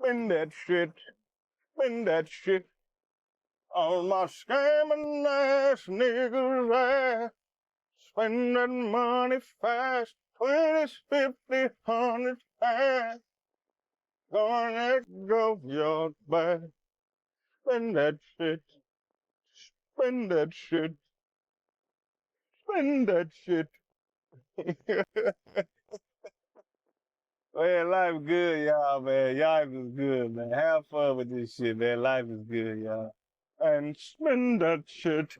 Spend that shit. Spend that shit on my scamming ass niggas ass. Spend that money fast. 20s, 50, 100 fast. Gonna let go your back. Spend that shit. Spend that shit. Spend that shit. Man, life good, y'all, man. Life is good, man. Have fun with this shit, man. Life is good, y'all. And spend that shit.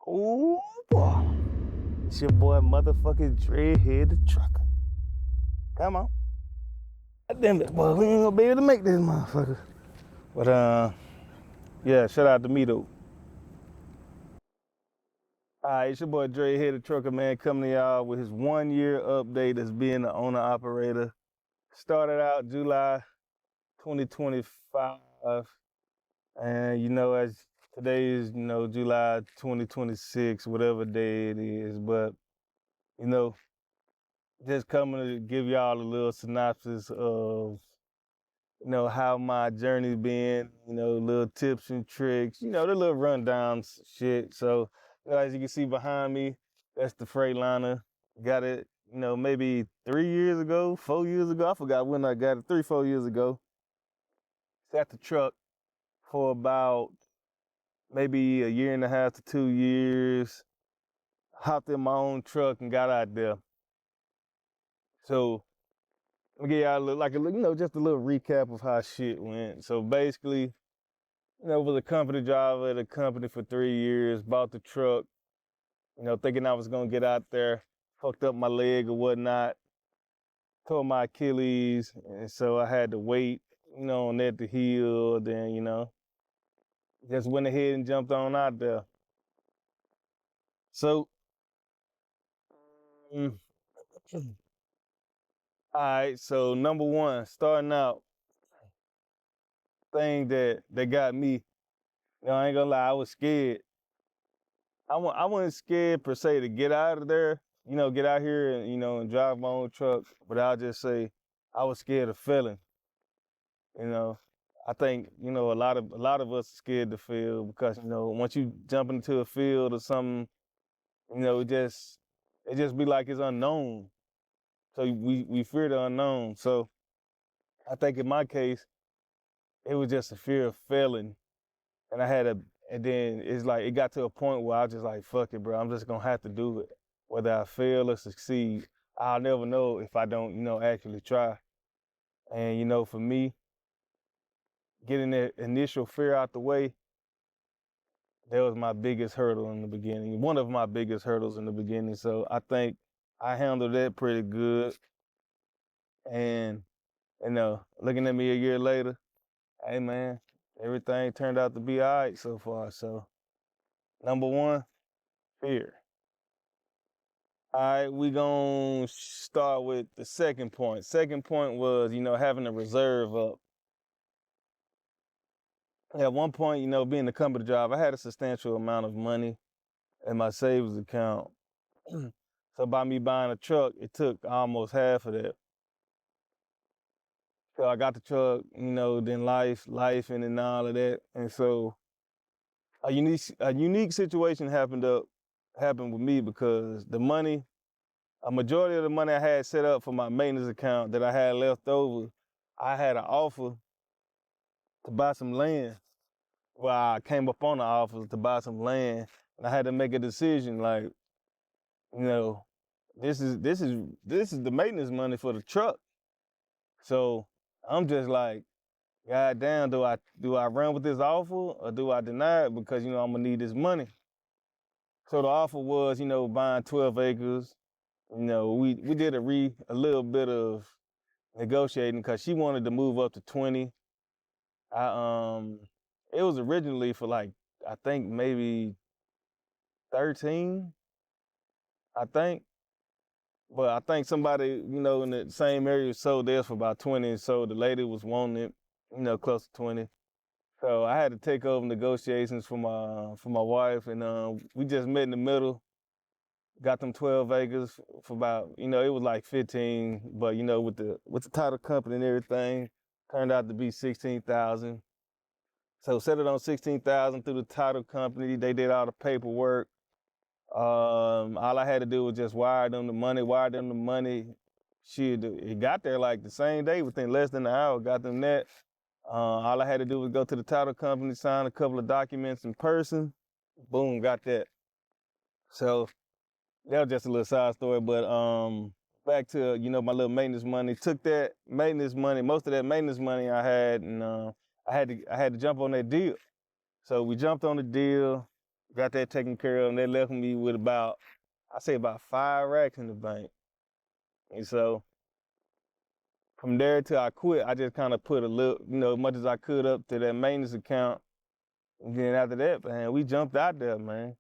Ooh, boy. It's your boy, motherfucking Dreadhead the Trucker. Come on. God damn it, boy. We ain't gonna be able to make this motherfucker. But, yeah, shout out to me, though. All right, it's your boy Dreadhead the Trucker, man, coming to y'all with his 1 year update as being the owner operator. Started out July 2025. And as today is, July 2026, whatever day it is. But, you know, just coming to give y'all a little synopsis of, how my journey been, little tips and tricks, the little rundowns shit. So, as you can see behind me, that's the Freightliner. Got it, maybe 3 years ago, 4 years ago. I forgot when I got it, 3, 4 years ago. Sat the truck for about maybe a year and a half to 2 years, hopped in my own truck and got out there. So I'm gonna give y'all just a little recap of how shit went. So basically, was a company driver at a company for 3 years, bought the truck, thinking I was gonna get out there, fucked up my leg or whatnot, tore my Achilles, and so I had to wait, on that to heal. Then, just went ahead and jumped on out there. So, mm, all right, so number one, starting out, thing that got me, I ain't gonna lie, I was scared. I wasn't scared per se to get out of there, get out here and, and drive my own truck, but I'll just say I was scared of failing, you know. I think, a lot of us are scared to fail because, once you jump into a field or something, it just be like it's unknown. So we fear the unknown. So I think in my case, it was just a fear of failing. And and then it's like, it got to a point where I was just like, fuck it, bro. I'm just gonna have to do it. Whether I fail or succeed, I'll never know if I don't, actually try. And, for me, getting that initial fear out the way, that was my biggest hurdle in the beginning. One of my biggest hurdles in the beginning. So I think I handled that pretty good. And, looking at me a year later, hey man, everything turned out to be all right so far. So number one, fear. All right, we gonna start with the second point. Second point was, having a reserve up. At one point, being a company driver, I had a substantial amount of money in my savings account. So by me buying a truck, it took almost half of that. So I got the truck, then life, and then all of that. And so a unique situation happened with me because a majority of the money I had set up for my maintenance account that I had left over, I had an offer to buy some land. Well, I came up on the offer to buy some land, and I had to make a decision. Like, you know, this is the maintenance money for the truck. So I'm just like, God damn, do I run with this offer or do I deny it because I'm gonna need this money? So the offer was, buying 12 acres. We did a little bit of negotiating because she wanted to move up to 20. I it was originally for like I think maybe 13, I think. But I think somebody, in the same area sold theirs for about 20, so the lady was wanting it, close to 20. So I had to take over negotiations for my wife, and we just met in the middle. Got them 12 acres for about, it was like 15, but with the title company and everything, turned out to be 16,000. So set it on 16,000 through the title company. They did all the paperwork. All I had to do was just wire them the money. Shit, it got there like the same day, within less than an hour, got them that. All I had to do was go to the title company, sign a couple of documents in person. Boom, got that. So that was just a little side story, but back to my little maintenance money. Took that maintenance money, most of that maintenance money I had, and I had to jump on that deal. So we jumped on the deal, got that taken care of, and they left me with about 5 racks in the bank. And so from there till I quit, I just kind of put a little, as much as I could up to that maintenance account. And then after that, man, we jumped out there, man.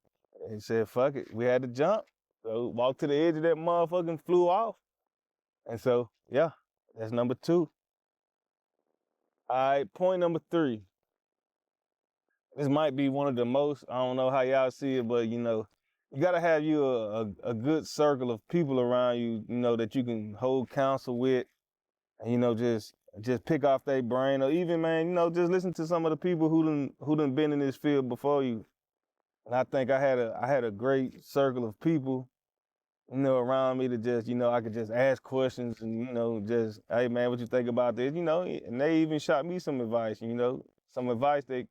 And said, fuck it. We had to jump. So walked to the edge of that motherfucker and flew off. And so, yeah, that's number 2. All right, point number 3. This might be one of the most, I don't know how y'all see it, but you gotta have you a good circle of people around you, that you can hold counsel with, and just pick off their brain, or even, man, just listen to some of the people who done been in this field before you. And I think I had a great circle of people, around me to just, I could just ask questions and, just, hey man, what you think about this? And they even shot me some advice, some advice that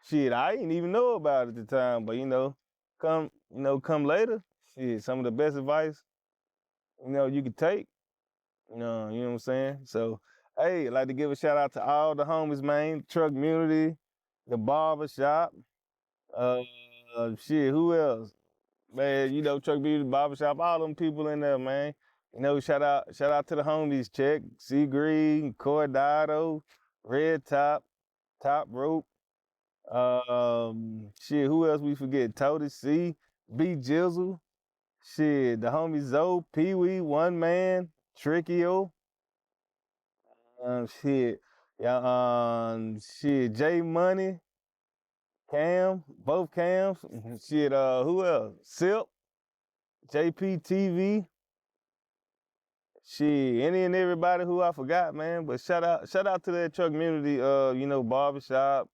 shit I didn't even know about at the time, but come later, shit, some of the best advice, you could take. You know what I'm saying? So, hey, I'd like to give a shout out to all the homies, man, truck community, the barber shop, shit, who else? Man, truck beauty, barber shop, all them people in there, man. Shout out to the homies, Check, Sea Green, Cordado, Red Top, Top Rope. Shit, who else we forget? Toady C, B Jizzle, shit, the homie Zoe, Pee Wee, One Man, Trickio, shit, yeah, shit, J Money, Cam, both Cams, shit, who else? Sip, JPTV, shit, any and everybody who I forgot, man. But shout out to that truck community, barbershop,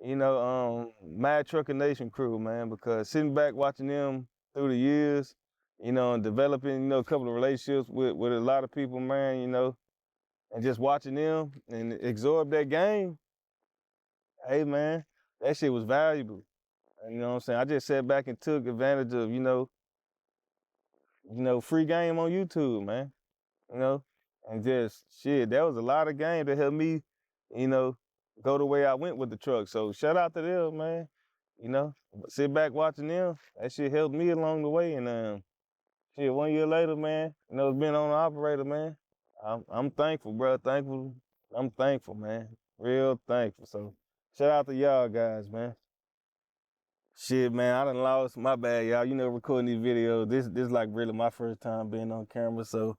Mad Trucker Nation crew, man, because sitting back watching them through the years, and developing, a couple of relationships with a lot of people, man, and just watching them and absorb that game, hey, man, that shit was valuable. And, you know what I'm saying? I just sat back and took advantage of, free game on YouTube, man, and just, shit, that was a lot of game that helped me, you know, go the way I went with the truck. So shout out to them, man. Sit back watching them. That shit helped me along the way. And shit, 1 year later, man, it's been on the operator, man. I'm thankful, bro. Thankful. I'm thankful, man. Real thankful. So shout out to y'all guys, man. Shit, man, I done lost my bad, y'all. Recording these videos. This like really my first time being on camera. So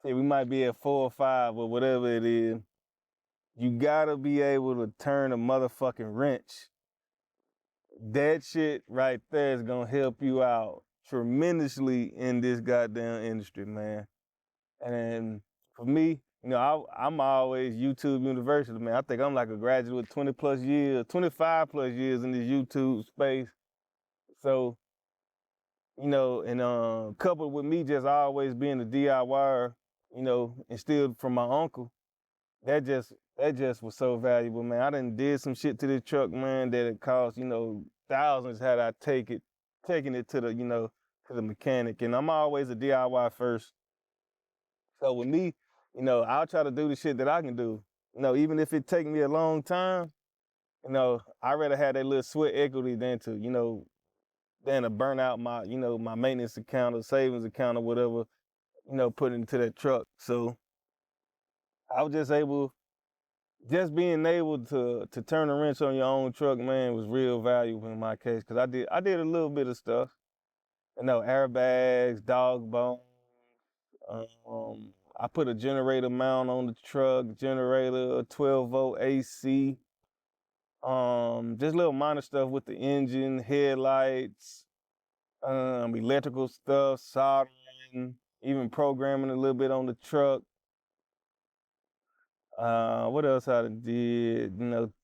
shit, we might be at 4 or 5 or whatever it is. You gotta be able to turn a motherfucking wrench. That shit right there is gonna help you out tremendously in this goddamn industry, man. And for me, I'm always YouTube University, man. I think I'm like a graduate 20 plus years, 25 plus years in this YouTube space. So, and coupled with me just always being a DIYer, instilled from my uncle, that just was so valuable, man. I done did some shit to this truck, man, that it cost, thousands had I taken it to the mechanic. And I'm always a DIY first. So with me, I'll try to do the shit that I can do. Even if it take me a long time, I'd rather have that little sweat equity than to burn out my maintenance account or savings account or whatever, put into that truck. So I was just able, just being able to turn a wrench on your own truck, man, was real valuable in my case because I did a little bit of stuff. Airbags, dog bones. I put a generator mount on the truck, generator, a 12-volt AC. Just little minor stuff with the engine, headlights, electrical stuff, soldering, even programming a little bit on the truck. What else I did?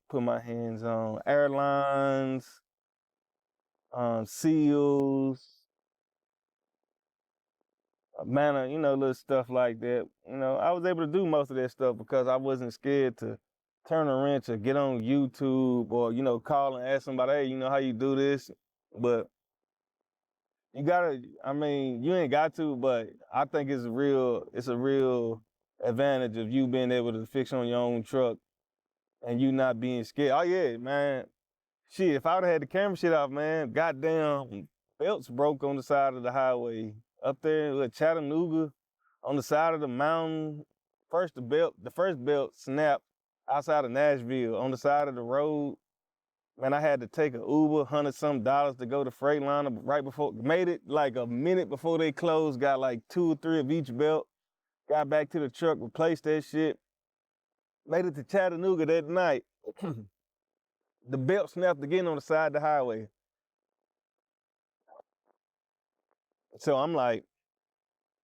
Put my hands on airlines, seals, manner, little stuff like that. I was able to do most of that stuff because I wasn't scared to turn a wrench or get on YouTube or, call and ask somebody, hey, how you do this? But you gotta, you ain't got to, but I think it's a real advantage of you being able to fix on your own truck and you not being scared. Oh yeah, man. Shit, if I would have had the camera shit off, man, goddamn belts broke on the side of the highway. Up there at Chattanooga, on the side of the mountain. The first belt snapped outside of Nashville on the side of the road. Man, I had to take an Uber, $100-some to go to Freightliner right before, made it like a minute before they closed, got like 2 or 3 of each belt, got back to the truck, replaced that shit, made it to Chattanooga that night. The belt snapped again on the side of the highway. So I'm like,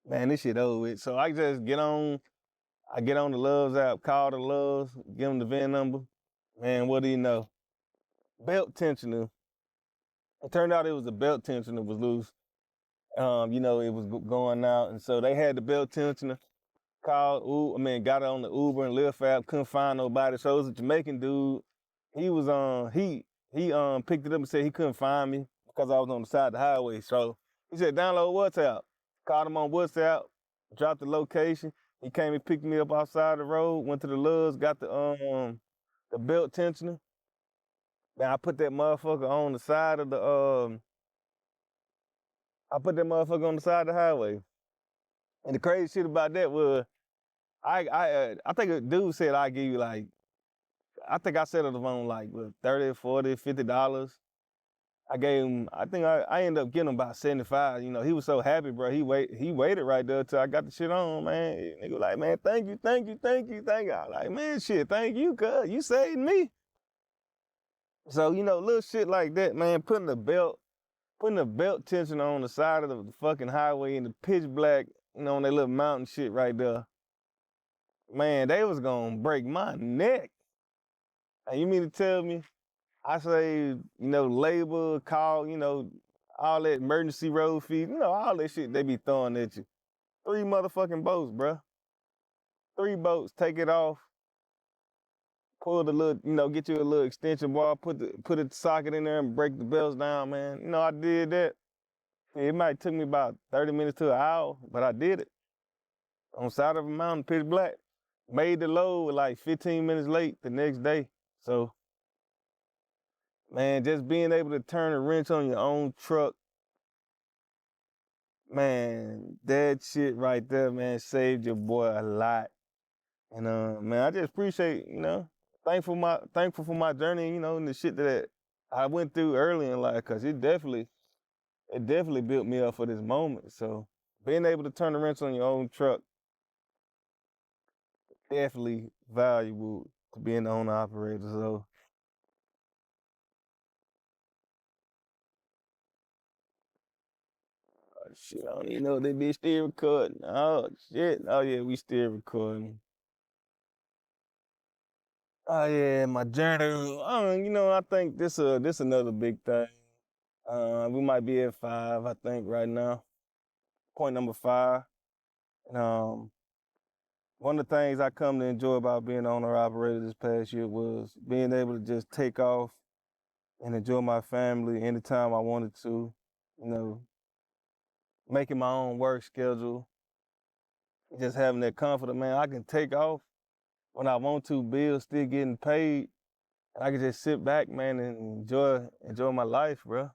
man, this shit over with. So I just get on the Loves app, call the Loves, give them the VIN number. Man, what do you know? Belt tensioner. It turned out it was the belt tensioner was loose. It was going out. And so they had the belt tensioner, got it on the Uber and Lyft app, couldn't find nobody. So it was a Jamaican dude. He was he picked it up and said he couldn't find me because I was on the side of the highway. So he said, download WhatsApp. Called him on WhatsApp, dropped the location. He came and picked me up outside the road, went to the Loves, got the belt tensioner. Then I put that motherfucker on the side of the highway. And the crazy shit about that was I think a dude said I give you like, I think I settled on like $30, $40, $50. I gave him, I think I ended up getting him about 75. He was so happy, bro. He waited right there till I got the shit on, man. Nigga was like, man, thank you. I was like, man, shit, thank you, cuz you saved me. So, little shit like that, man, putting a belt tension on the side of the fucking highway in the pitch black, on that little mountain shit right there. Man, they was gonna break my neck. And you mean to tell me I say, labor, call, all that emergency road fees, all that shit they be throwing at you. 3 motherfucking boats, bruh. 3 boats, take it off, pull the little, get you a little extension bar, put the socket in there and break the belts down, man. I did that. It might took me about 30 minutes to an hour, but I did it. On the side of a mountain, pitch black. Made the load like 15 minutes late the next day. So, man, just being able to turn a wrench on your own truck, man, that shit right there, man, saved your boy a lot. And man, I just appreciate, thankful for my journey, and the shit that I went through early in life, cause it definitely built me up for this moment. So being able to turn a wrench on your own truck, definitely valuable to being the owner operator. So shit, I don't even know if they be still recording. Oh shit. Oh yeah, we still recording. Oh yeah, my journey. I think this another big thing. We might be at 5, I think, right now. Point number 5. Um, One of the things I come to enjoy about being an owner operator this past year was being able to just take off and enjoy my family anytime I wanted to. You know, making my own work schedule, just having that comfort of, man, I can take off when I want to, bills still getting paid, and I can just sit back, man, and enjoy my life, bro.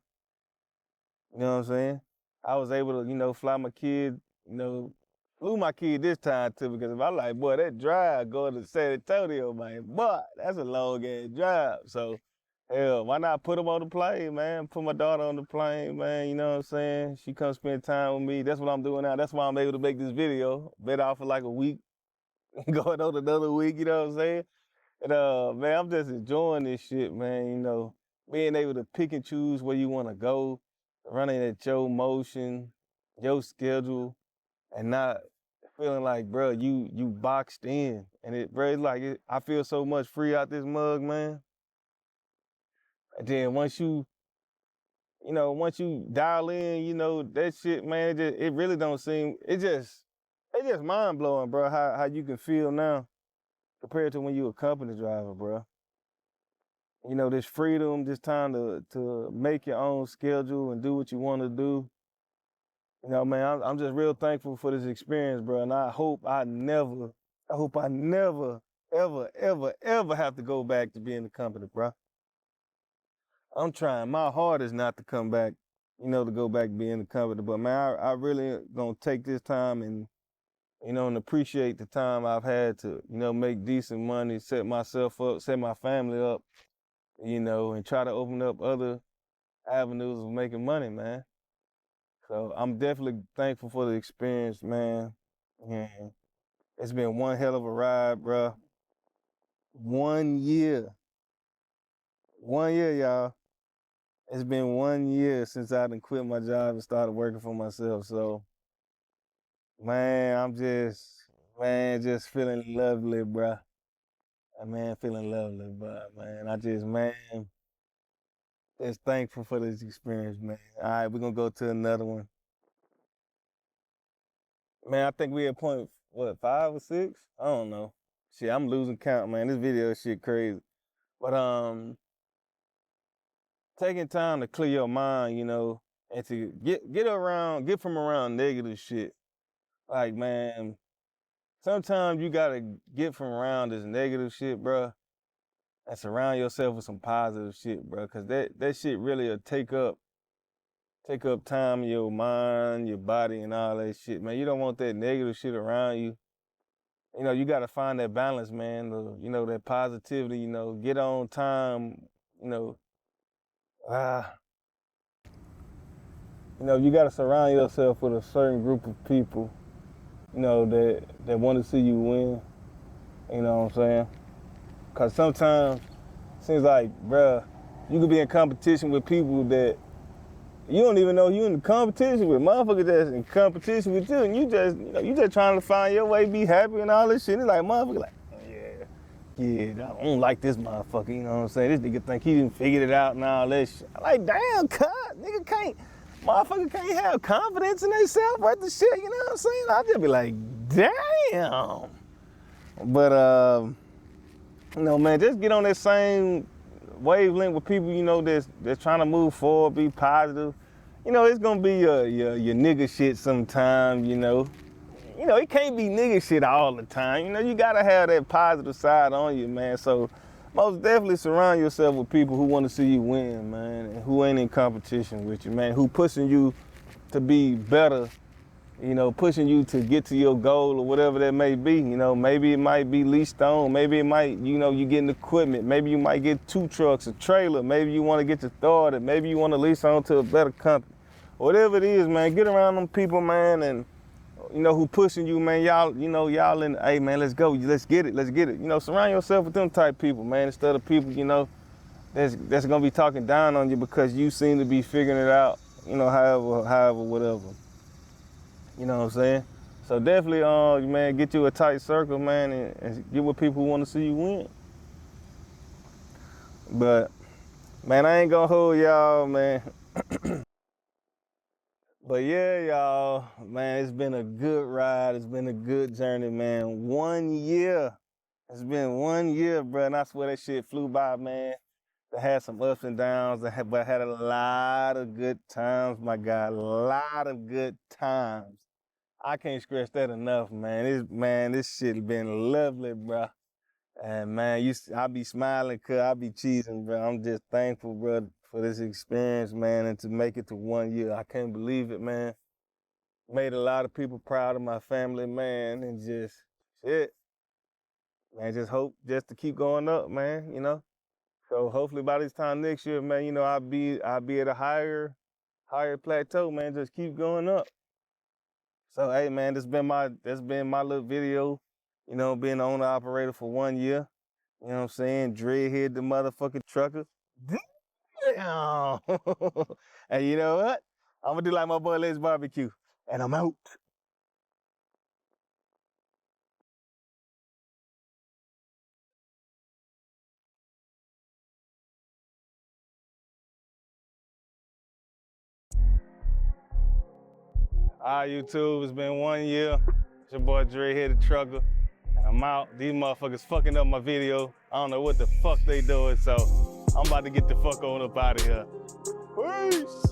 You know what I'm saying? I was able to, fly my kid, flew my kid this time too, because if I like, boy, that drive going to San Antonio, man, boy, that's a long ass drive. So, hell, why not put him on the plane, man? Put my daughter on the plane, man. You know what I'm saying? She come spend time with me. That's what I'm doing now. That's why I'm able to make this video. Been off for like a week, going on another week. You know what I'm saying? And man, I'm just enjoying this shit, man. You know, being able to pick and choose where you want to go, running at your motion, your schedule, and not feeling like, bro, you boxed in. And it, bro, it's like I feel so much free out this mug, man. And then once you dial in, that shit, man, it really don't seem. It's just mind blowing, bro. How you can feel now compared to when you a company driver, bro. You know, this freedom, this time to make your own schedule and do what you want to do. You know, man, I'm just real thankful for this experience, bro. And I hope I never, ever, ever, ever have to go back to being a company, bro. I'm trying my hardest not to come back, to go back being a company. But man, I really gonna take this time and appreciate the time I've had to, make decent money, set myself up, set my family up, and try to open up other avenues of making money, man. So I'm definitely thankful for the experience, man. And it's been one hell of a ride, bro. 1 year. 1 year, y'all. It's been 1 year since I done quit my job and started working for myself. So, man, just feeling lovely, bro. Man, feeling lovely, but man, just thankful for this experience, man. All right, we're gonna go to another one. Man, I think we at point, what, 5 or 6? I don't know. Shit, I'm losing count, man. This video shit crazy. But taking time to clear your mind, and to get from around negative shit. Like, man, sometimes you gotta get from around this negative shit, bro, and surround yourself with some positive shit, bro. Cause that shit really will take up time in your mind, your body, and all that shit, man. You don't want that negative shit around you. You gotta find that balance, man. That positivity. Get on time. You know, ah, you gotta surround yourself with a certain group of people. That want to see you win. You know what I'm saying? Cause sometimes it seems like, bruh, you could be in competition with people that you don't even know you in competition with. Motherfuckers that's in competition with you, and you just trying to find your way, be happy and all this shit. It's like, motherfucker, like, yeah, I don't like this motherfucker, you know what I'm saying? This nigga think he done figured it out and all that shit. I'm like, damn, cut, motherfucker can't have confidence in themselves right the shit, you know what I'm saying? I just be like, damn. But, man, just get on that same wavelength with people, that's trying to move forward, be positive. It's gonna be your nigga shit sometime, it can't be nigga shit all the time. You gotta have that positive side on you, man. So most definitely surround yourself with people who want to see you win, man, and who ain't in competition with you, man, who pushing you to be better, pushing you to get to your goal or whatever that may be. Maybe it might be lease stone, maybe it might, you getting equipment, maybe you might get 2 trucks, a trailer, maybe you want to get your started, maybe you want to lease on to a better company. Whatever it is, man, get around them people, man, and who pushing you, man. Y'all in, hey, man, let's go, let's get it. Surround yourself with them type people, man, instead of people, that's gonna be talking down on you because you seem to be figuring it out, however, whatever. You know what I'm saying? So definitely, man, get you a tight circle, man, and get with people who want to see you win. But, man, I ain't gonna hold y'all, man. But yeah, y'all, man, it's been a good ride. It's been a good journey, man. 1 year. It's been 1 year, bro, and I swear that shit flew by, man. I had some ups and downs, but I had a lot of good times, my guy. A lot of good times. I can't stress that enough, man. This shit been lovely, bro. And man, I be smiling, cause I be cheesing, bro. I'm just thankful, bro, for this experience, man, and to make it to 1 year. I can't believe it, man. made a lot of people proud of my family, man, and just shit. Man, just hope just to keep going up, man, you know. So hopefully by this time next year, man, you know, I'll be at a higher plateau, man. Just keep going up. So hey man, that's been my little video, you know, being the owner operator for 1 year. You know what I'm saying? Dreadhead the motherfucking trucker. Damn. And you know what? I'm gonna do like my boy Let's Barbecue. And I'm out. All right, YouTube, it's been 1 year. It's your boy Dreadhead the trucker. And I'm out. These motherfuckers fucking up my video. I don't know what the fuck they doing, so I'm about to get the fuck on up out of here. Peace.